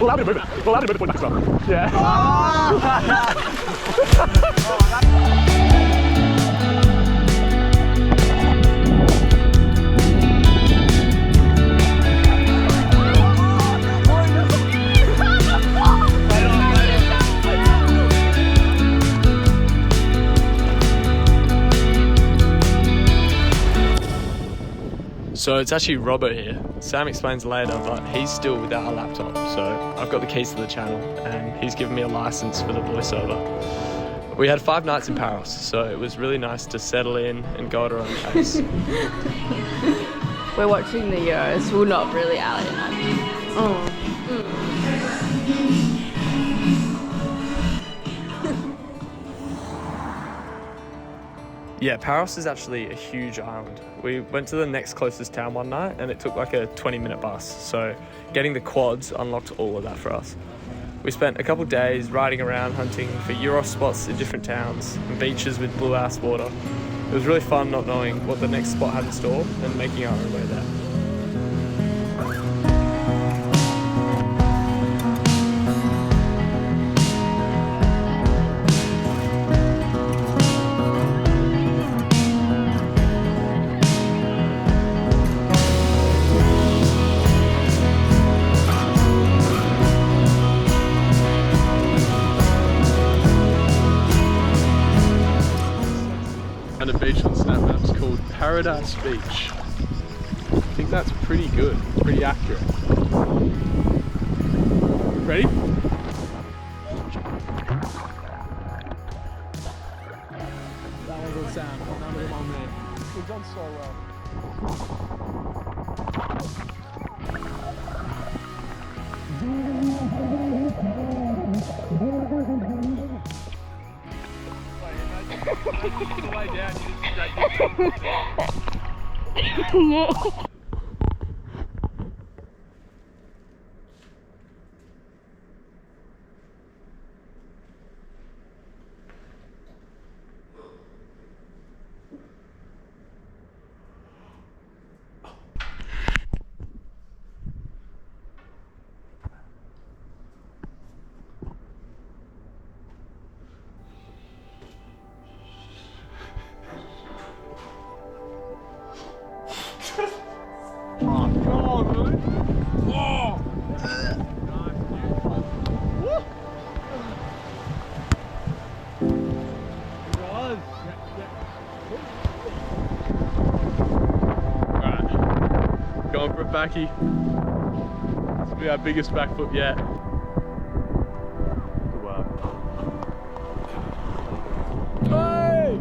We'll allow me to move it. We'll allow me to move the point back as well. Yeah. So it's actually Robbo here. Sam explains later, but he's still without a laptop. So I've got the keys to the channel and he's given me a license for the voiceover. We had 5 nights in Paris, so it was really nice to settle in and go at our own pace. We're watching the Euros. Well, not really, Ali and I. Yeah, Paris is actually a huge island. We went to the next closest town one night and it took like a 20-minute bus. So getting the quads unlocked all of that for us. We spent a couple days riding around hunting for Euro spots in different towns and beaches with blue ass water. It was really fun not knowing what the next spot had in store and making our own way there. And a beach on Snap Maps called Paradise Beach. I think that's pretty good, pretty accurate. Ready? That one's on Sam, none of them on me. We've done so well. Lay down, you just going for a backie. This will be our biggest back flip yet. Good work. Hey!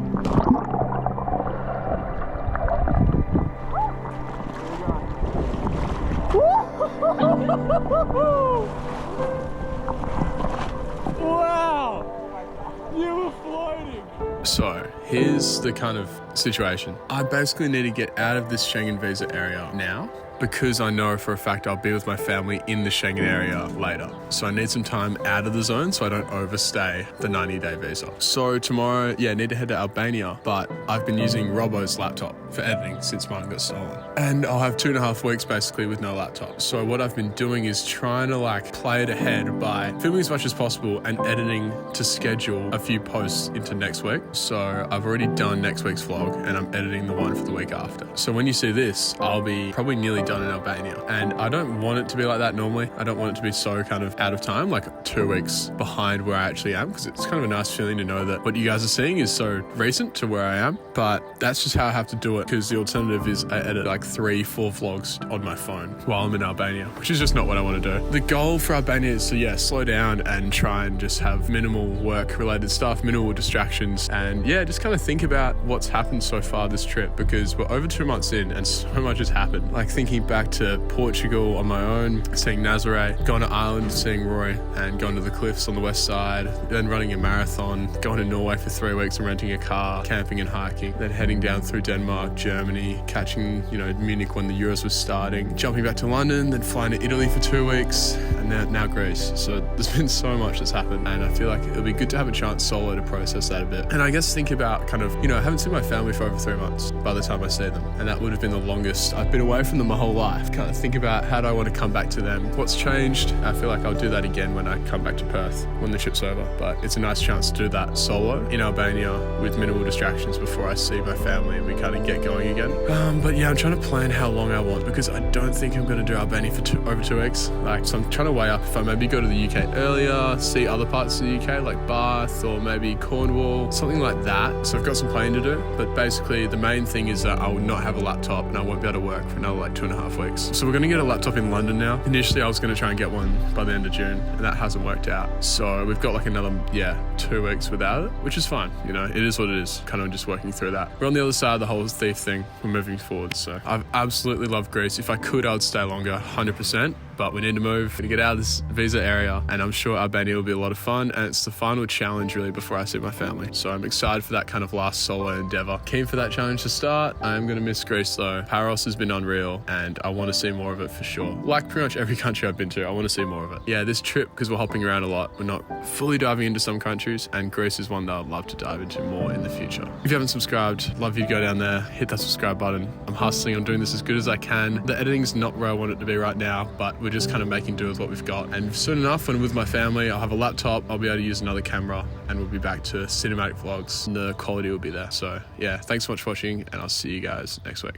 Wow! You were floating! So, here's the kind of situation. I basically need to get out of this Schengen visa area now because I know for a fact I'll be with my family in the Schengen area later. So I need some time out of the zone so I don't overstay the 90-day visa. So tomorrow, yeah, I need to head to Albania, but I've been using Robbo's laptop for editing since mine got stolen. And I'll have 2.5 weeks basically with no laptop. So what I've been doing is trying to like play it ahead by filming as much as possible and editing to schedule a few posts into next week. So I've already done next week's vlog and I'm editing the one for the week after. So when you see this, I'll be probably nearly done in Albania. And I don't want it to be like that normally. I don't want it to be so kind of out of time, like 2 weeks behind where I actually am, because it's kind of a nice feeling to know that what you guys are seeing is so recent to where I am. But that's just how I have to do it, because the alternative is I edit like 3-4 vlogs on my phone while I'm in Albania, which is just not what I want to do. The goal for Albania is to, yeah, slow down and try and just have minimal work-related stuff, minimal distractions, and yeah, just kind of think about what's happened so far this trip, because we're over 2 months in and so much has happened. Like thinking back to Portugal on my own, seeing Nazaré, going to Ireland, seeing Roy, and going to the cliffs on the west side, then running a marathon, going to Norway for 3 weeks and renting a car, camping and hiking, then heading down through Denmark, Germany, catching, Munich when the Euros was starting, jumping back to London, then flying to Italy for 2 weeks, and now Greece. So there's been so much that's happened, and I feel like it'll be good to have a chance solo to process that a bit. And I guess think about kind of, I haven't seen my family for over 3 months. by the time I see them. And that would have been the longest I've been away from them my whole life. Kind of think about how do I want to come back to them? What's changed? I feel like I'll do that again when I come back to Perth, when the trip's over. But it's a nice chance to do that solo in Albania with minimal distractions before I see my family and we kind of get going again. But yeah, I'm trying to plan how long I want because I don't think I'm going to do Albania for over 2 weeks. So I'm trying to weigh up if I maybe go to the UK earlier, see other parts of the UK like Bath or maybe Cornwall, something like that. So I've got some planning to do, but basically the main thing is that I will not have a laptop and I won't be able to work for another like 2.5 weeks. So we're going to get a laptop in London now. Initially I was going to try and get one by the end of June and that hasn't worked out. So we've got like another, 2 weeks without it, which is fine. You know, it is what it is. Kind of just working through that. We're on the other side of the whole thief thing. We're moving forward. So I've absolutely loved Greece. If I could, I would stay longer, 100%. But we need to move to get out of this visa area, and I'm sure Albania will be a lot of fun, and it's the final challenge really before I see my family. So I'm excited for that kind of last solo endeavor. Keen for that challenge to start. I am going to miss Greece though. Paros has been unreal and I want to see more of it for sure. Like pretty much every country I've been to, I want to see more of it. Yeah, this trip, because we're hopping around a lot, we're not fully diving into some countries, and Greece is one that I'd love to dive into more in the future. If you haven't subscribed, love you to go down there, hit that subscribe button. I'm hustling on doing this as good as I can. The editing's not where I want it to be right now, but we're just kind of making do with what we've got. And soon enough, when I'm with my family, I'll have a laptop, I'll be able to use another camera, and we'll be back to cinematic vlogs, and the quality will be there. So yeah, thanks so much for watching, and I'll see you guys next week.